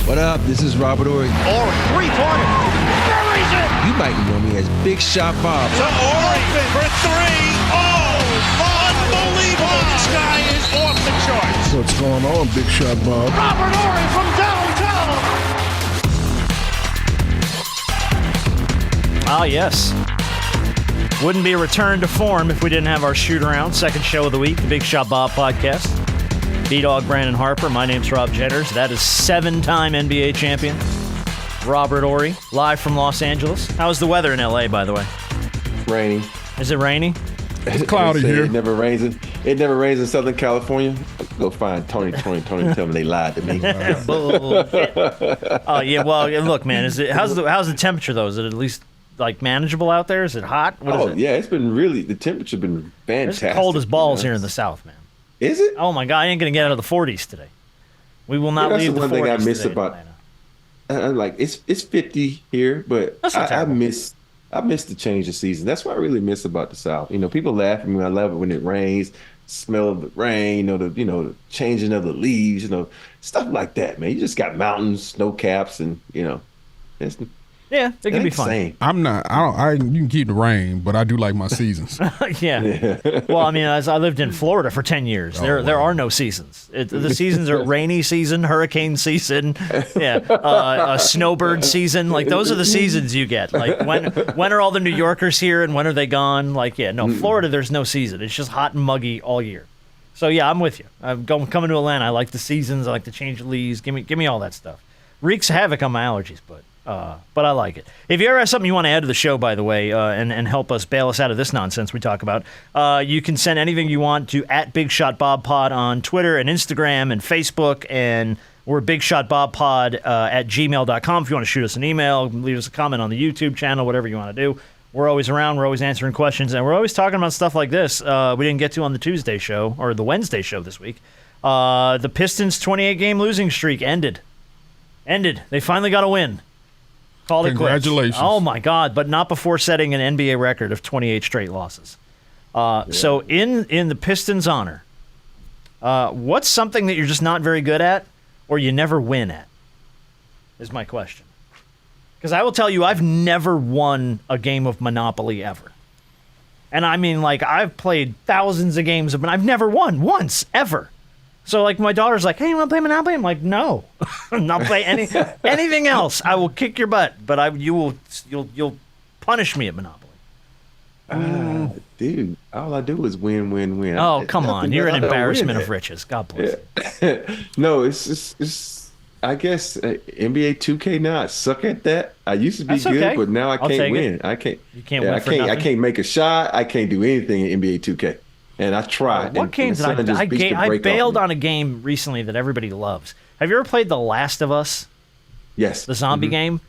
What up? This is Robert Ory. Or three-pointer. Buries it! You might know me as Big Shot Bob. To Ory for three. Oh, unbelievable. This guy is off the charts. What's going on, Big Shot Bob? Robert Ory from downtown. Ah, yes. Wouldn't be a return to form if we didn't have our shoot-around, second show of the week, the Big Shot Bob podcast. B-Dog Brandon Harper. My name's Rob Jetters. That is seven-time NBA champion Robert Ory, live from Los Angeles. How's the weather in L.A., by the way? Raining. Is it rainy? It's cloudy here. It never rains in Southern California. Go find Tony. Tell me they lied to me. Oh yeah. Well, look, man. How's the temperature though? Is it at least like manageable out there? Is it hot? What is it? Yeah. It's been the temperature's been fantastic. It's cold as balls here in the South, man. Is it? Oh my God! I ain't gonna get out of the 40s today. We will not leave the 40s. That's the one thing I miss today about. Like it's 50 here, but I miss the change of season. That's what I really miss about the South. You know, people laugh at me. I love it when it rains. Smell of the rain. The changing of the leaves. Stuff like that, man. You just got mountains, snow caps, and it's. Yeah, it can be fun. Same. You can keep the rain, but I do like my seasons. Yeah. Well, I mean, as I lived in Florida for 10 years, there are no seasons. The seasons are rainy season, hurricane season, a snowbird season. Like those are the seasons you get. Like when are all the New Yorkers here and when are they gone? Like Florida, there's no season. It's just hot and muggy all year. So yeah, I'm with you. Coming to Atlanta. I like the seasons. I like to change the leaves. Give me all that stuff. Wreaks havoc on my allergies, but I like it. If you ever have something you want to add to the show, by the way, and help us bail us out of this nonsense we talk about, you can send anything you want to @BigShotBobPod on Twitter and Instagram and Facebook, and we're BigShotBobPod @gmail.com if you want to shoot us an email, leave us a comment on the YouTube channel, whatever you want to do. We're always around. We're always answering questions, and we're always talking about stuff like this. We didn't get to on the Tuesday show, or the Wednesday show this week. The Pistons' 28-game losing streak ended. They finally got a win. Congratulations. Oh, my God, but not before setting an NBA record of 28 straight losses. So in the Pistons' honor, what's something that you're just not very good at or you never win at is my question. Because I will tell you, I've never won a game of Monopoly ever. And I mean, like, I've played thousands of games, but I've never won once, ever. So, like, my daughter's like, hey, you want to play Monopoly? I'm like, no. I'm not playing anything else. I will kick your butt, but you'll punish me at Monopoly. Dude, all I do is win. Oh, come on. You're an embarrassment of riches. God bless you. No, it's I guess NBA 2K now, I suck at that. I used to be good, okay. But now I can't win. It. I can't. You can't win for nothing? I can't make a shot. I can't do anything in NBA 2K. And I tried. What games did I bailed on a game recently that everybody loves. Have you ever played The Last of Us? Yes. The zombie game?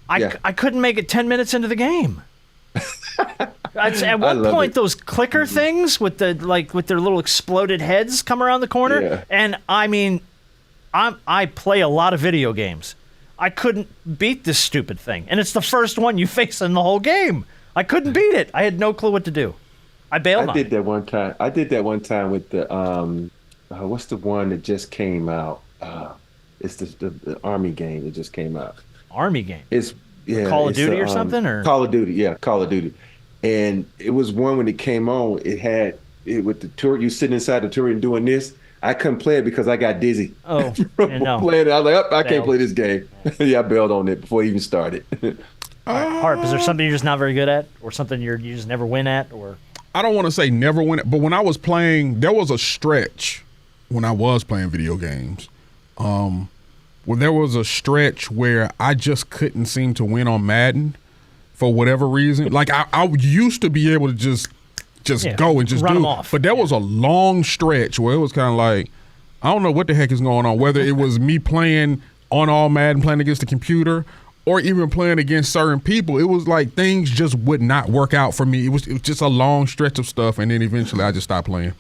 I couldn't make it 10 minutes into the game. At one point, those clicker things with their little exploded heads come around the corner. And I mean, I play a lot of video games. I couldn't beat this stupid thing. And it's the first one you face in the whole game. I couldn't beat it. I had no clue what to do. I bailed on it. I did that one time with the what's the one that just came out? It's the Army game that just came out. Army game. It's Call of Duty or something, or Call of Duty. Yeah, Call of Duty. And it was one when it came on. It had with the turret. You sitting inside the turret and doing this. I couldn't play it because I got dizzy. Oh, no. Playing it, I was like, I can't play this game. I bailed on it before it even started. Harp, is there something you're just not very good at, or something you just never win at, or? I don't want to say never win it, but when I was playing, there was a stretch when I was playing video games. There was a stretch where I just couldn't seem to win on Madden for whatever reason. Like I used to be able to just go and just run do them off. But there was a long stretch where it was kind of like, I don't know what the heck is going on, whether it was me playing on all Madden, playing against the computer, or even playing against certain people. It was like things just would not work out for me. It was just a long stretch of stuff, and then eventually I just stopped playing.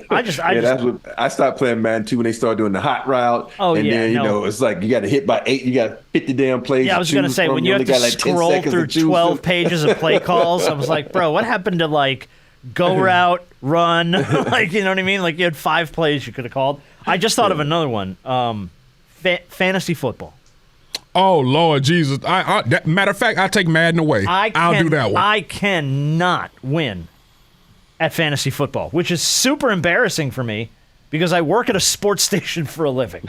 I stopped playing Madden 2 when they started doing the hot route. It's like you got to hit by 8. You got 50 damn plays. Yeah, I was going to say, when you have to scroll through 12 pages of play calls, I was like, bro, what happened to like go route, run? Like, you know what I mean? Like you had 5 plays you could have called. I just thought of another one. Fantasy football. Oh Lord Jesus! Matter of fact, I take Madden away. I'll do that one. I cannot win at fantasy football, which is super embarrassing for me because I work at a sports station for a living.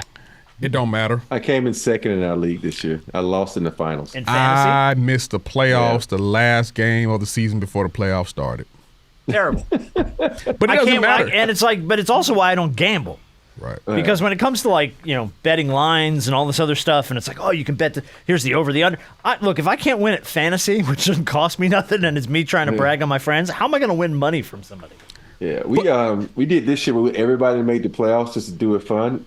It don't matter. I came in second in our league this year. I lost in the finals. In fantasy? I missed the playoffs, the last game of the season before the playoffs started. Terrible. But it doesn't matter. And it's like, but it's also why I don't gamble. Right. Because when it comes to like, betting lines and all this other stuff, and it's like, oh, you can bet, here's the over, the under. Look, if I can't win at fantasy, which doesn't cost me nothing, and it's me trying to brag on my friends, how am I going to win money from somebody? Yeah, we did this year with everybody made the playoffs just to do it fun.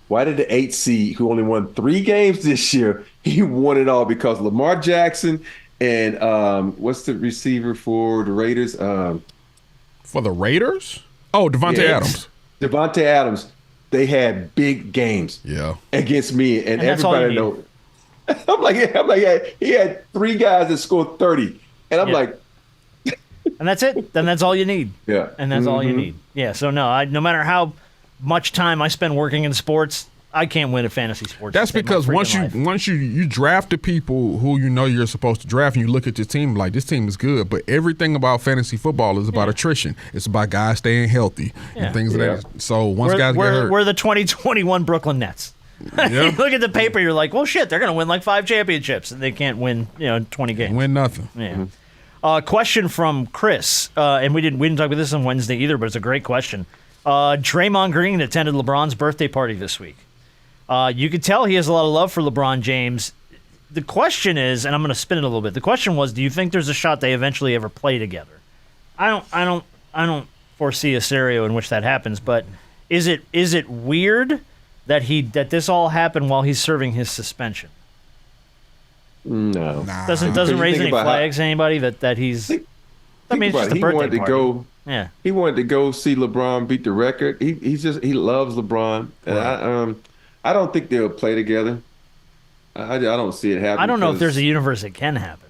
Why did the 8 seed, who only won 3 games this year, he won it all because Lamar Jackson and what's the receiver for the Raiders? For the Raiders? Oh, Devontae Adams. Devontae Adams. They had big games against me, and everybody knows. I'm like, he had 3 guys that scored 30, and I'm like. And that's it. Then that's all you need. Yeah. And that's all you need. Yeah, so no matter how much time I spend working in sports, I can't win at fantasy sports. That's because once you draft the people who you know you're supposed to draft, and you look at your team like this team is good, but everything about fantasy football is about attrition. It's about guys staying healthy and things of that. So once guys get hurt, we're the 2021 Brooklyn Nets. You look at the paper, you're like, well, shit, they're going to win like 5 championships, and they can't win 20 games. Win nothing. Yeah. Question from Chris, and we didn't talk about this on Wednesday either, but it's a great question. Draymond Green attended LeBron's birthday party this week. You could tell he has a lot of love for LeBron James. The question is, and I'm going to spin it a little bit. The question was, do you think there's a shot they eventually ever play together? I don't foresee a scenario in which that happens. But is it weird that this all happened while he's serving his suspension? No, doesn't raise any flags to anybody that he's. I mean, it's just a birthday party. He wanted to go see LeBron beat the record. He loves LeBron, and I don't think they'll play together. I don't see it happening. I don't know if there's a universe it can happen.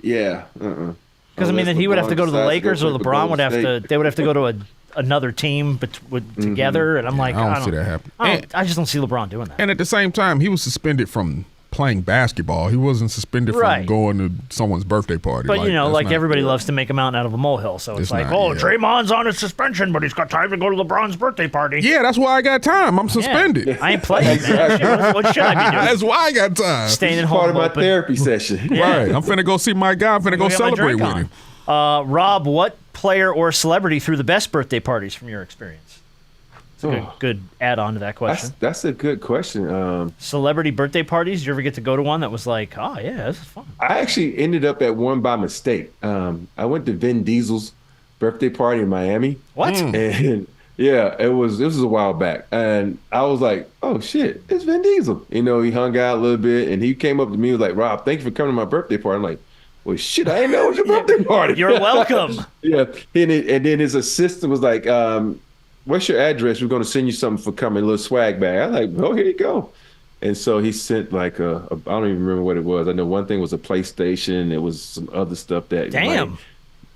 Yeah. Because then he would have to go to the Lakers, or LeBron would have to. They would have to go to another team together, and I'm like, I don't see that happen. I just don't see LeBron doing that. And at the same time, he was suspended from playing basketball. He wasn't suspended from going to someone's birthday party. But everybody loves to make a mountain out of a molehill. So it's like, Draymond's on his suspension, but he's got time to go to LeBron's birthday party. Yeah, that's why I got time. I'm suspended. I ain't playing. Man. What should I be doing? That's why I got time. Staying at home. Part of my therapy session. Right. I'm finna go see my guy. I'm finna go celebrate with him. Rob, what player or celebrity threw the best birthday parties from your experience? It's a good add-on to that question. That's a good question. Celebrity birthday parties? Did you ever get to go to one that was like, oh, yeah, this is fun? I actually ended up at one by mistake. I went to Vin Diesel's birthday party in Miami. What? And it was a while back. And I was like, oh, shit, it's Vin Diesel. He hung out a little bit, and he came up to me and was like, Rob, thank you for coming to my birthday party. I'm like, well, shit, I didn't know it was your birthday party. You're welcome. Yeah. And then his assistant was like, what's your address? We're going to send you something for coming, a little swag bag. I was like, oh, here you go. And so he sent like I don't even remember what it was. I know one thing was a PlayStation. It was some other stuff that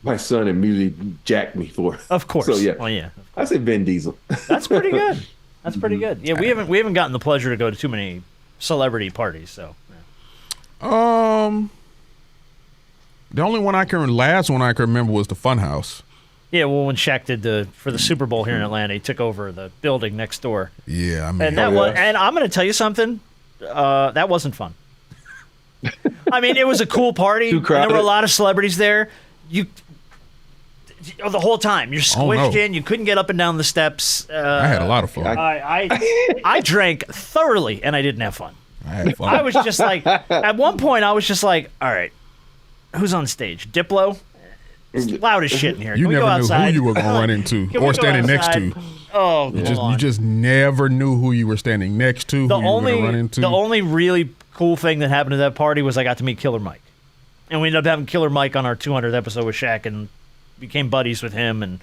my son immediately jacked me for. Of course. So yeah. Well, yeah. I said Vin Diesel. That's pretty good. That's pretty good. Yeah, we haven't gotten the pleasure to go to too many celebrity parties. So. Yeah. The only last one I can remember was the Funhouse. Yeah, well, when Shaq did for the Super Bowl here in Atlanta, he took over the building next door. Yeah, I mean, and and I'm going to tell you something, that wasn't fun. I mean, it was a cool party. And there were a lot of celebrities there. The whole time you're squished in. You couldn't get up and down the steps. I had a lot of fun. I drank thoroughly, and I didn't have fun. I had fun. I was just like, at one point, I was just like, all right, who's on stage? Diplo? It's loud as shit in here. You never knew who you were going to run into or standing next to. Oh, you just never knew who you were standing next to, who you were going to run into. The only really cool thing that happened at that party was I got to meet Killer Mike. And we ended up having Killer Mike on our 200th episode with Shaq and became buddies with him. And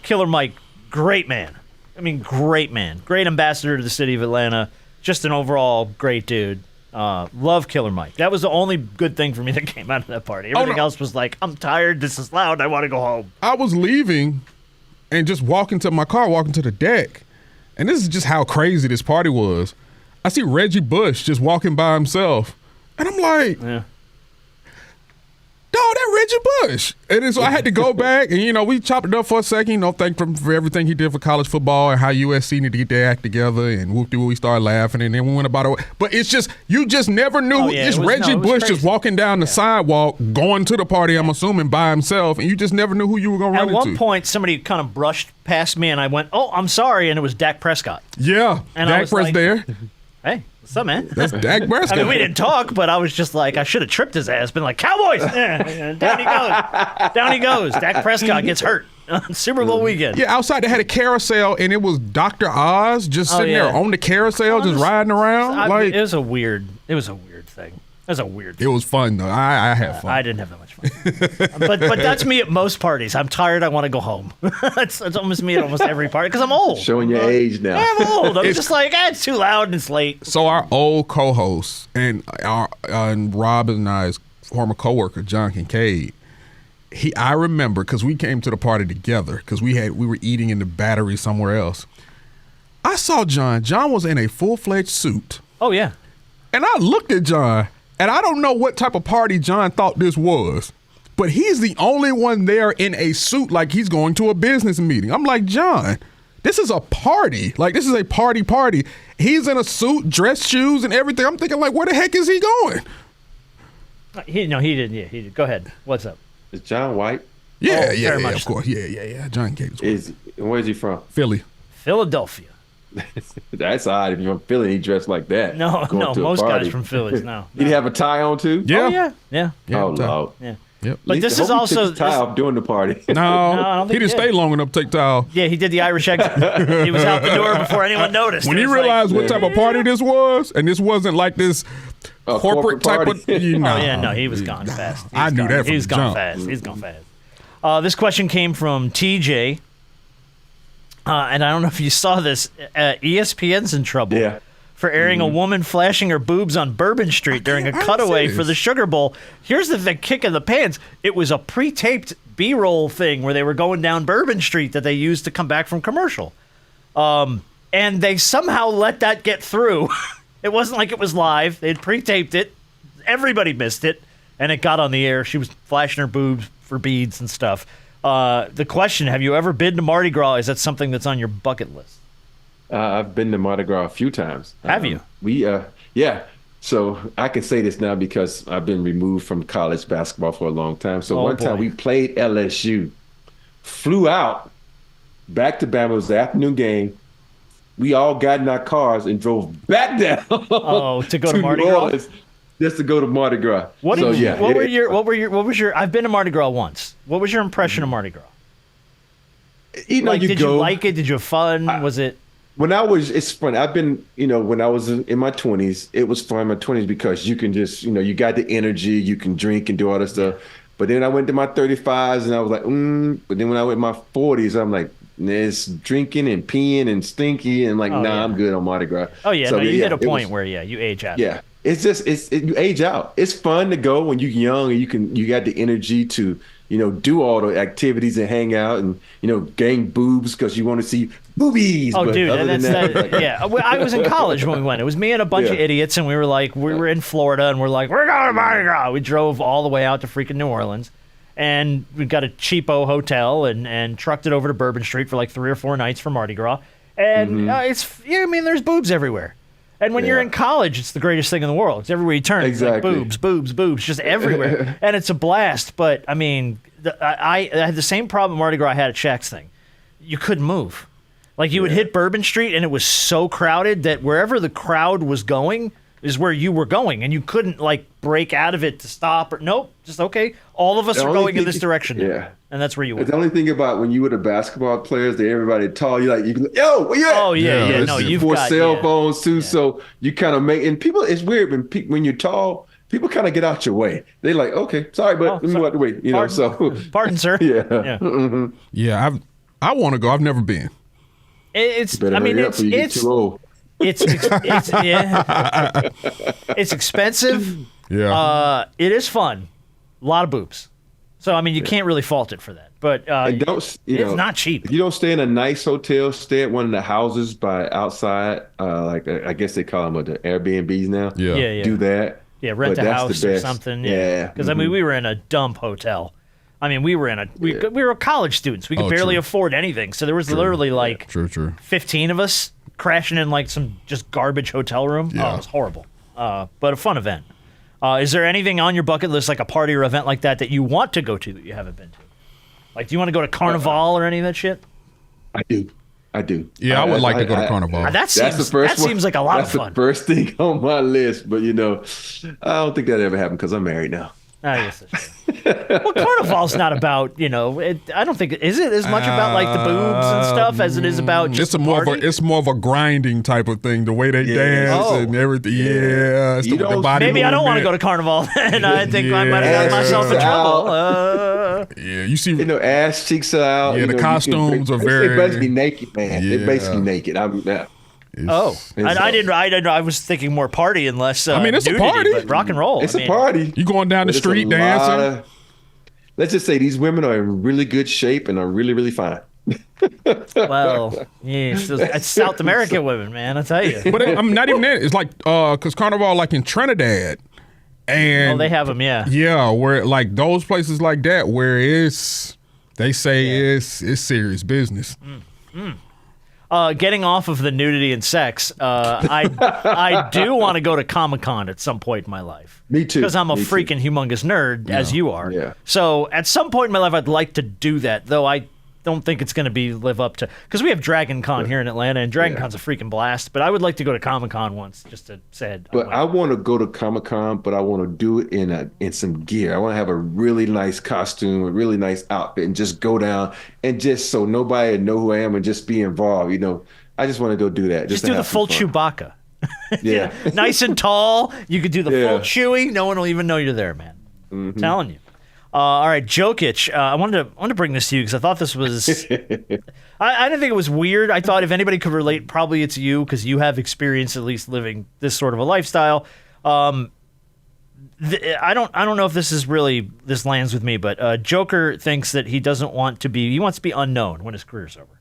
Killer Mike, great man. I mean, great man. Great ambassador to the city of Atlanta. Just an overall great dude. Love Killer Mike. That was the only good thing for me that came out of that party. Everything else was like, I'm tired, this is loud, I want to go home. I was leaving and just walking to my car, walking to the deck. And this is just how crazy this party was. I see Reggie Bush just walking by himself, and I'm like, Yeah. "Dog, that Reggie Bush." And then, so I had to go back, and we chopped it up for a second. Thank him for everything he did for college football and how USC needed to get their act together. And whoop-de-woo, we started laughing, and then we went about it. But it's just you just never knew. It's Reggie Bush just walking down the sidewalk, going to the party. I'm assuming by himself, and you just never knew who you were going to run into. At one point, somebody kind of brushed past me, and I went, "Oh, I'm sorry," and it was Dak Prescott. Yeah, and Dak Prescott there. Hey, what's up, man? That's Dak Prescott. I mean, we didn't talk, but I was just like, I should have tripped his ass. Been like, Cowboys. Down he goes. Down he goes. Dak Prescott gets hurt on Super Bowl weekend. Yeah, outside they had a carousel, and it was Dr. Oz just sitting there on the carousel, just riding around. It was a weird thing. It was a weird thing. It was fun, though. I had fun. I didn't have that much fun. but that's me at most parties. I'm tired. I want to go home. That's almost me at almost every party because I'm old. Showing your age now. Yeah, I'm old. I'm just like, it's too loud and it's late. So our old co-host and Rob and I's former co-worker, John Kincaid, I remember because we came to the party together because we were eating in the Battery somewhere else. I saw John. John was in a full-fledged suit. Oh, yeah. And I looked at John. And I don't know what type of party John thought this was, but he's the only one there in a suit like he's going to a business meeting. I'm like, John, this is a party. Like, this is a party. He's in a suit, dress shoes, and everything. I'm thinking, like, where the heck is he going? He didn't. Yeah, he did. Go ahead. What's up? Is John white? Yeah, much of course. Yeah. John Kincaid is white. Where's he from? Philly. Philadelphia. That's odd. If you're from Philly, he dressed like that. No, most guys from Philly. No. Did he have a tie on too? Yeah. Oh, yeah. Oh, Lord. Yeah. Yep. But this is Hope he also took the tie off during the party. No, I don't think he didn't stay long enough to take towel. Yeah, he did the Irish exit. He was out the door before anyone noticed. When he realized what type of party this was, and this wasn't like this corporate type party. of, no, he was gone fast. I knew that from He's the gone jump. fast. He's gone fast. This question came from TJ. And I don't know if you saw this. ESPN's in trouble for airing a woman flashing her boobs on Bourbon Street during a cutaway for the Sugar Bowl. Here's the kick in the pants. It was a pre-taped B-roll thing where they were going down Bourbon Street that they used to come back from commercial. And they somehow let that get through. It wasn't like it was live. They'd pre-taped it. Everybody missed it. And it got on the air. She was flashing her boobs for beads and stuff. The question, have you ever been to Mardi Gras? Is that something that's on your bucket list? I've been to Mardi Gras a few times. Have you? Yeah. So I can say this now because I've been removed from college basketball for a long time. So one time we played LSU, flew out back to Bama. It was the afternoon game. We all got in our cars and drove back down. To go to Mardi Gras? Just to go to Mardi Gras. What was your? I've been to Mardi Gras once. What was your impression of Mardi Gras? You like it? Did you have fun? Was it? It's fun. I've been, when I was in my 20s, it was fun in my 20s because you can just, you got the energy, you can drink and do all that stuff. But then I went to my 35s and I was like, But then when I went to my 40s, I'm like, it's drinking and peeing and stinky and like, I'm good on Mardi Gras. Oh yeah, you hit a point where you age out. Yeah. It's just you age out. It's fun to go when you're young and you got the energy to do all the activities and hang out and gain boobs because you want to see boobies. Oh, dude, yeah. I was in college when we went. It was me and a bunch of idiots, and we were in Florida, and we're like, we're going to Mardi Gras. We drove all the way out to freaking New Orleans, and we got a cheapo hotel and trucked it over to Bourbon Street for like 3 or 4 nights for Mardi Gras, and there's boobs everywhere. And when you're in college, it's the greatest thing in the world. It's everywhere you turn. Exactly. It's like boobs, just everywhere. And it's a blast. But, I mean, I had the same problem Mardi Gras had at Shaq's thing. You couldn't move. Like, you would hit Bourbon Street, and it was so crowded that wherever the crowd was going is where you were going. And you couldn't, like, break out of it to stop. Nope. Just, okay, all of us are going in this direction. Yeah. And that's where you went. The only thing about when you were the basketball players, that everybody tall, you're like, yo, where you at? Oh, yeah. No, you've got cell phones, too. Yeah. So you kind of and people, it's weird when you're tall, people kind of get out your way. They're like, okay, sorry, but let me move out the way. Pardon, sir. Yeah. Mm-hmm. Yeah, I want to go. I've never been. It's too old. It's expensive. Yeah. It is fun. A lot of boobs. So, I mean, you can't really fault it for that. but and it's not cheap. If you don't stay in a nice hotel, stay at one of the houses by outside. Like I guess they call them the Airbnbs now. Yeah. Do that. Yeah, rent a house or something. Yeah. Because I mean, we were in a dump hotel. I mean, we were college students. We could barely afford anything. So there was literally like 15 of us crashing in like some just garbage hotel room. Yeah. Oh, it was horrible. But a fun event. Is there anything on your bucket list, like a party or event like that you want to go to that you haven't been to? Like, do you want to go to Carnival or any of that shit? I do. Yeah, I would like to go to Carnival. That seems like a lot of fun. That's the first thing on my list, but I don't think that ever happened because I'm married now. I guess that's true. Well, Carnival's not about, I don't think, is it as much about like the boobs and stuff as it is about just it's more of a grinding type of thing, the way they dance and everything. Yeah. It's the body maybe movement. I don't want to go to Carnival, and I think I might have gotten myself in trouble. Yeah, you see, ass cheeks are out. Yeah, the costumes are very. They're basically naked, man. Yeah. They're basically naked. I didn't. I was thinking more party and less. I mean, it's nudity, a party. But rock and roll. It's a party. You going down the street dancing? Let's just say these women are in really good shape and are really, really fine. Well, yeah, it's South American women, man. I tell you. But I'm not even that. It's like because Carnival, like in Trinidad, and they have them, yeah. Yeah, where like those places like that, where they say it's serious business. Getting off of the nudity and sex, I do want to go to Comic-Con at some point in my life. Me too. Because I'm a freaking humongous nerd, as you are. Yeah. So at some point in my life, I'd like to do that, though I don't think it's going to live up to... Because we have Dragon Con here in Atlanta, and Dragon Con's a freaking blast, but I would like to go to Comic-Con once, just to say it. But I want to go to Comic-Con, but I want to do it in some gear. I want to have a really nice costume, a really nice outfit, and just go down, and just so nobody know who I am and just be involved, I just want to go do that. Just do the full Chewbacca. Yeah. Nice and tall. You could do the full Chewie. No one will even know you're there, man. Mm-hmm. Telling you. All right, Jokic. I wanted to bring this to you because I thought this was. I didn't think it was weird. I thought if anybody could relate, probably it's you because you have experience at least living this sort of a lifestyle. I don't know if this lands with me, but Joker thinks that he wants to be unknown when his career's over.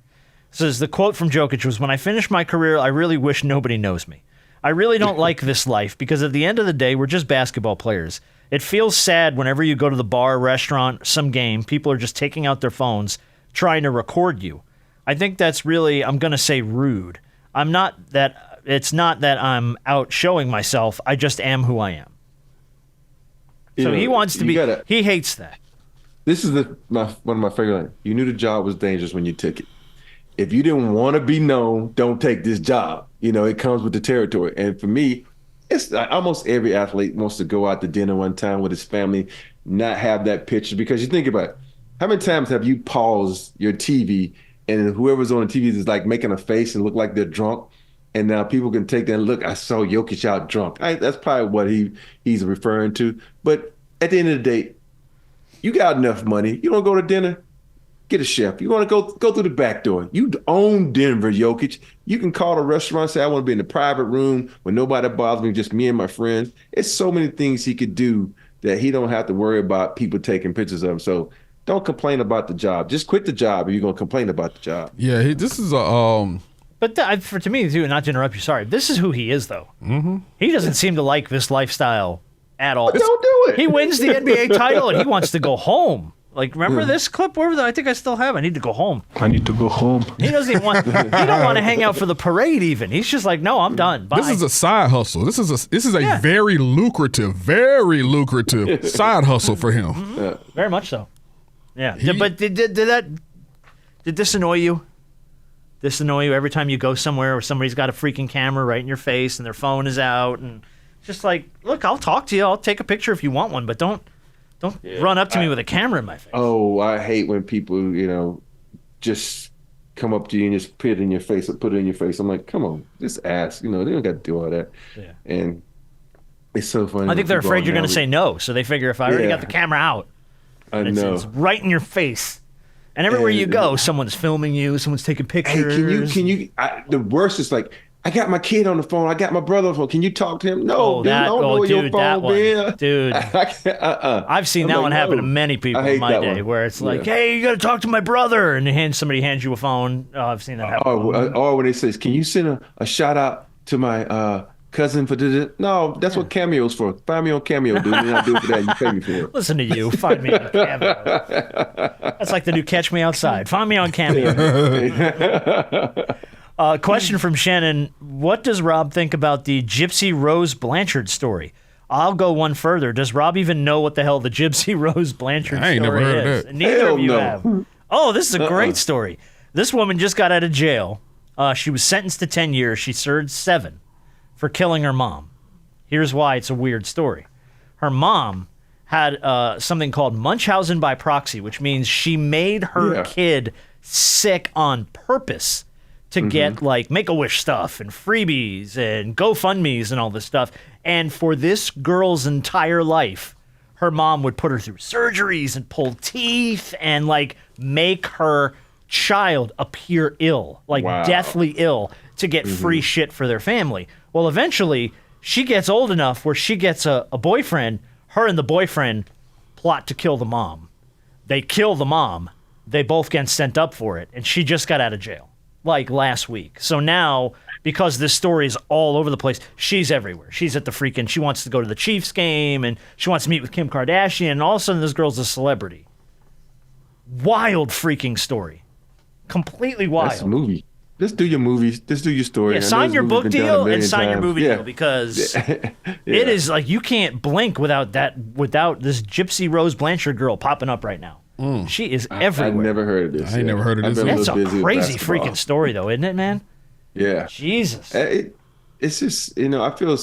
Says the quote from Jokic was, "When I finish my career, I really wish nobody knows me. I really don't like this life because at the end of the day, we're just basketball players. It feels sad whenever you go to the bar, restaurant, some game, people are just taking out their phones, trying to record you. I think that's really, I'm going to say rude. It's not that I'm out showing myself. I just am who I am." So he wants to be, he hates that. This is one of my favorite lines. You knew the job was dangerous when you took it. If you didn't want to be known, don't take this job. It comes with the territory. And for me, it's like almost every athlete wants to go out to dinner one time with his family, not have that picture. Because you think about it, how many times have you paused your TV and whoever's on the TV is like making a face and look like they're drunk? And now people can take that and look, I saw Jokic out drunk. That's probably what he's referring to. But at the end of the day, you got enough money. You don't go to dinner, get a chef. You want to go through the back door. You own Denver, Jokic. You can call a restaurant and say, I want to be in the private room where nobody bothers me, just me and my friends. It's so many things he could do that he don't have to worry about people taking pictures of him. So don't complain about the job. Just quit the job if you're going to complain about the job. Yeah, this is a... But to me, too, not to interrupt you, sorry, this is who he is, though. Mm-hmm. He doesn't seem to like this lifestyle at all. But don't do it. He wins the NBA title, and he wants to go home. Like, remember this clip? I think I still have it. I need to go home. I need to go home. He doesn't even want. He don't want to hang out for the parade. Even he's just like, no, I'm done. Bye. This is a side hustle. This is a very lucrative side hustle for him. Mm-hmm. Yeah. Very much so. Yeah. But did this annoy you? This annoy you every time you go somewhere where somebody's got a freaking camera right in your face and their phone is out and just like, look, I'll talk to you. I'll take a picture if you want one, but don't run up to me with a camera in my face. Oh, I hate when people, just come up to you and just put it in your face or put it in your face. I'm like, come on, just ask. They don't got to do all that. Yeah. And it's so funny. I think they're afraid you're going to say no, so they figure if I already got the camera out, it's right in your face. And everywhere you go, someone's filming you, someone's taking pictures. Hey, can you? The worst is like, I got my kid on the phone. I got my brother on the phone. Can you talk to him? No, Oh, dude, I don't know where dude, your phone that one. been. Dude. I've seen that one happen to no. many people I hate in my that day one. where it's like, Yeah. hey, you got to talk to my brother. And somebody hands you a phone. Oh, I've seen that happen. Or when they says, can you send a shout out to my cousin for this? No, that's what Cameo's for. Find me on Cameo, dude. And I do it for that. You pay me for it. Listen to you. Find me on Cameo. That's like the new Catch Me Outside. Find me on Cameo. Question from Shannon. What does Rob think about the Gypsy Rose Blanchard story? I'll go one further. Does Rob even know what the hell the Gypsy Rose Blanchard I ain't story never heard of is? that. Neither Hell of you no. have. Oh, this is a great story. This woman just got out of jail. She was sentenced to 10 years. She served 7 for killing her mom. Here's why it's a weird story. Her mom had something called Munchausen by proxy, which means she made her kid sick on purpose to get like Make-A-Wish stuff and freebies and GoFundMes and all this stuff. And for this girl's entire life, her mom would put her through surgeries and pull teeth and like make her child appear ill, like deathly ill, to get free shit for their family. Well, eventually she gets old enough where she gets a boyfriend. Her and the boyfriend plot to kill the mom. They kill the mom. They both get sent up for it. And she just got out of jail like last week. So now, because this story is all over the place, she's everywhere. She's at the freaking, she wants to go to the Chiefs game and she wants to meet with Kim Kardashian. And all of a sudden this girl's a celebrity. Wild freaking story. Completely wild. That's a movie. Just do your movies. Just do your story. Yeah, sign your book deal and sign your movie deal because it is like you can't blink without this Gypsy Rose Blanchard girl popping up right now. She is everywhere. I've never heard of this. I ain't never heard of this. That's I've been a busy with crazy basketball. freaking story, though, isn't it, man? Yeah. Jesus. It's just, I feel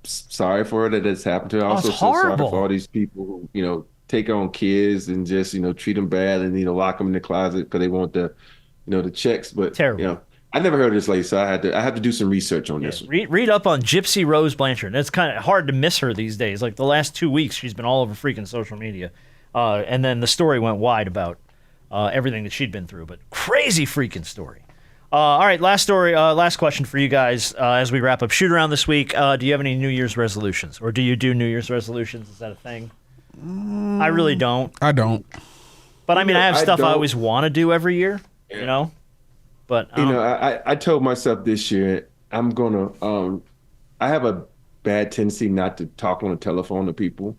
sorry for her that it's happened to her. I also it's feel sorry horrible. for all these people who, take on kids and just, treat them bad and, lock them in the closet because they want the checks. But, Terrible. I never heard of this lady, so I have to do some research on this one. Read up on Gypsy Rose Blanchard. It's kind of hard to miss her these days. Like the last 2 weeks, she's been all over freaking social media. And then the story went wide about everything that she'd been through. But crazy freaking story. All right, last story. Last question for you guys as we wrap up shoot around this week. Do you have any New Year's resolutions, or do you do New Year's resolutions? Is that a thing? I really don't. I don't. But I mean, I have I stuff I don't. always want to do every year. But I told myself this year I'm gonna. I have a bad tendency not to talk on the telephone to people,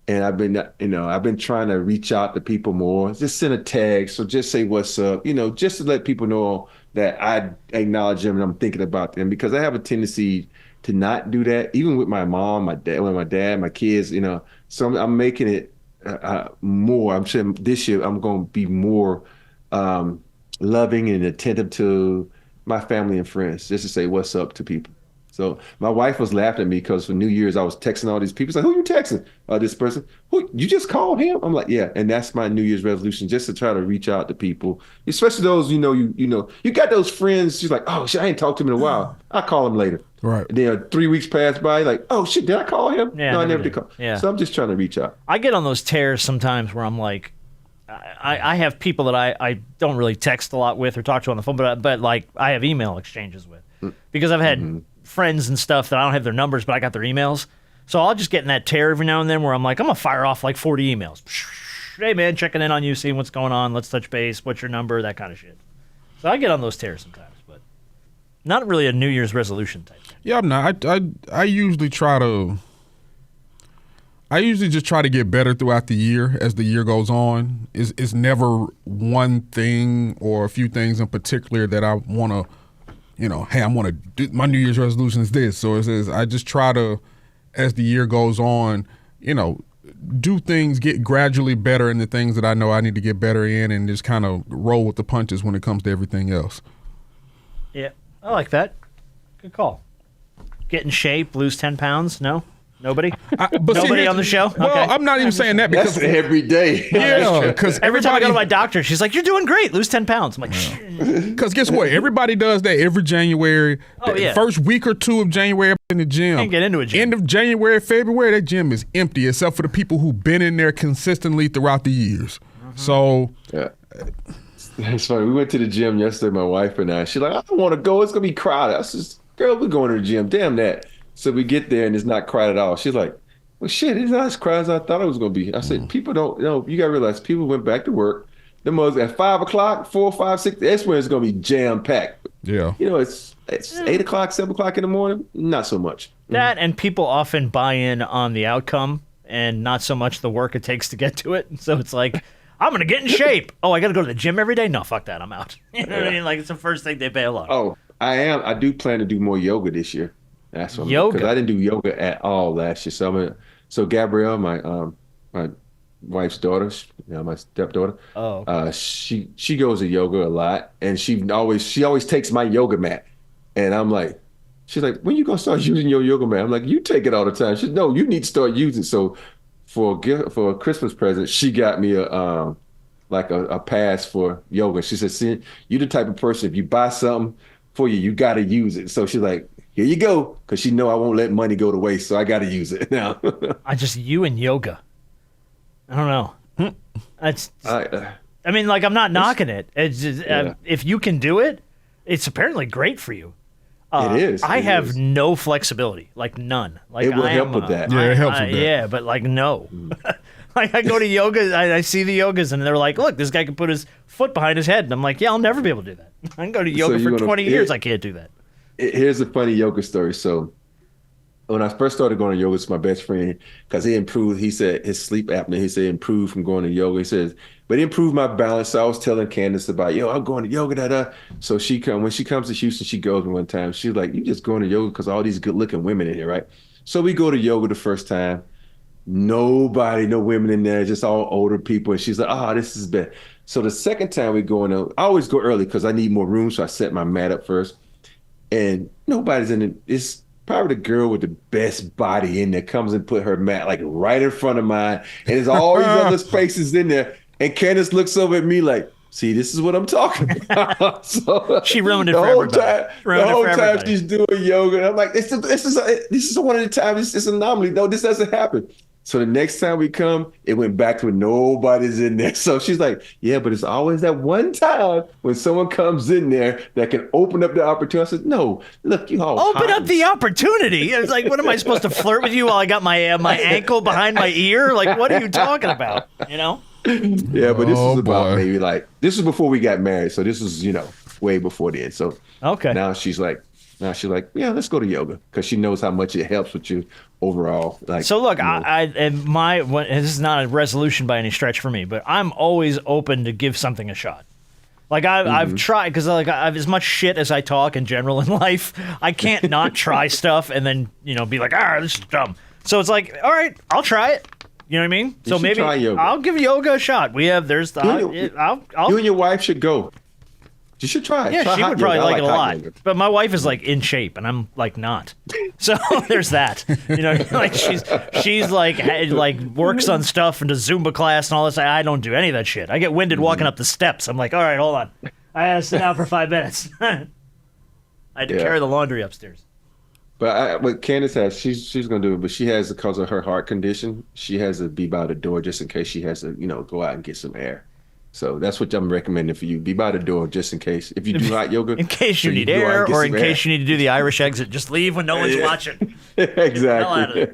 and I've been trying to reach out to people more. Just send a text or just say what's up. Just to let people know that I acknowledge them and I'm thinking about them, because I have a tendency to not do that, even with my mom, my dad, my kids. So I'm making it more. I'm sure this year I'm going to be more loving and attentive to my family and friends, just to say what's up to people. So my wife was laughing at me because for New Year's I was texting all these people. She's like, who you texting? This person. Who you just called him? I'm like, yeah. And that's my New Year's resolution, just to try to reach out to people, especially those you got those friends. She's like, oh shit, I ain't talked to him in a while. I'll call him later. Right. And then 3 weeks pass by, like, oh shit, did I call him? Yeah, No, I never never did. did call. Yeah. So I'm just trying to reach out. I get on those tears sometimes where I'm like, I have people that I don't really text a lot with or talk to on the phone, but like I have email exchanges with, because I've had friends and stuff that I don't have their numbers, but I got their emails. So I'll just get in that tear every now and then where I'm like, I'm gonna fire off like 40 emails. Hey man, checking in on you, seeing what's going on. Let's touch base. What's your number? That kind of shit. So I get on those tears sometimes, but not really a New Year's resolution type thing. Yeah, I'm not. I usually just try to get better throughout the year as the year goes on. It's never one thing or a few things in particular that I want to, hey, I'm going to do, my New Year's resolution is this. So it says I just try to, as the year goes on, do things, get gradually better in the things that I know I need to get better in, and just kind of roll with the punches when it comes to everything else. Yeah, I like that. Good call. Get in shape, lose 10 pounds? No? Nobody? Nobody on the show? Well, Okay. I'm not even saying that That's because every day. yeah, because Every time I go to my doctor, she's like, you're doing great. Lose 10 pounds. I'm like, because guess what? Everybody does that every January. Oh, The yeah. First week or two of January in the gym. Can't get into a gym. End of January, February, that gym is empty except for the people who've been in there consistently throughout the years. So Yeah. It's funny. We went to the gym yesterday, my wife and I. She's like, I don't want to go. It's going to be crowded. I said, girl, we're going to the gym. Damn that. So we get there and it's not crowded at all. She's like, well, shit, it's not as crowded as I thought it was going to be. I said, people don't, you got to realize people went back to work. The most at 5 o'clock, 4, 5, 6, that's when it's going to be jam packed. Yeah. It's 8 o'clock, 7 o'clock in the morning. Not so much. That and people often buy in on the outcome and not so much the work it takes to get to it. So it's like, I'm going to get in shape. Oh, I got to go to the gym every day? No, fuck that. I'm out. You know what I mean? Like, it's the first thing they bail on. Oh, I do plan to do more yoga this year. That's what yoga? Because I didn't do yoga at all last year. So Gabrielle, my wife's daughter, my stepdaughter, she goes to yoga a lot, and she always takes my yoga mat. And I'm like, she's like, when you going to start using your yoga mat? I'm like, you take it all the time. She said, no, you need to start using it. So for a Christmas present, she got me a pass for yoga. She said, see, you're the type of person, if you buy something for you, you got to use it. So she's like, here you go, because she know I won't let money go to waste, so I got to use it now. You and yoga. I don't know. I mean, like, I'm not knocking it. It's just, if you can do it, it's apparently great for you. It is. I have no flexibility, like none. Like, it will help with that. Yeah, it helps with that. Yeah, but like no. Like, I go to yoga, I see the yogas, and they're like, look, this guy can put his foot behind his head. And I'm like, yeah, I'll never be able to do that. I can go to yoga for 20 years. I can't do that. Here's a funny yoga story. So when I first started going to yoga, it's my best friend, because he improved. He said his sleep apnea, he said, improved from going to yoga. He says, but it improved my balance. So I was telling Candace about, I'm going to yoga, So when she comes to Houston, she goes one time. She's like, you just going to yoga because all these good looking women in here, right? So we go to yoga the first time. No women in there, just all older people. And she's like, this is bad. So the second time we go in, I always go early because I need more room. So I set my mat up first. And nobody's in it. It's probably the girl with the best body in there comes and put her mat like right in front of mine. And there's all these other spaces in there. And Candace looks over at me like, see, this is what I'm talking about. So she ruined it for everybody. The whole time she's doing yoga. And I'm like, this is one of the times, it's an anomaly. No, this doesn't happen. So the next time we come, it went back to nobody's in there. So she's like, yeah, but it's always that one time when someone comes in there that can open up the opportunity. I said, no, look, you all open up the opportunity. It's like, what am I supposed to flirt with you while I got my ankle behind my ear? Like, what are you talking about? You know? Yeah, but this is about maybe like, this is before we got married. So this is, way before then. So okay. Now she's like, yeah, let's go to yoga, because she knows how much it helps with you overall. Like, so look, this is not a resolution by any stretch for me, but I'm always open to give something a shot. Like I've tried, because like I have as much shit as I talk in general in life, I can't not try stuff and then be like, this is dumb. So it's like, all right, I'll try it. You know what I mean? So maybe I'll give yoga a shot. You and your wife should go. You should try it. Yeah, she would probably like it a lot. Yoga. But my wife is like in shape, and I'm like not. So there's that. Like she's like works on stuff and does Zumba class and all this. I don't do any of that shit. I get winded walking up the steps. I'm like, all right, hold on. I gotta sit down for 5 minutes. I had to carry the laundry upstairs. But what Candace has, she's gonna do it. But she has, because of her heart condition, she has to be by the door just in case she has to, go out and get some air. So that's what I'm recommending for you. Be by the door just in case. If you do hot yoga. In case you need air, or in case you need to do the Irish exit. Just leave when no one's watching. Exactly.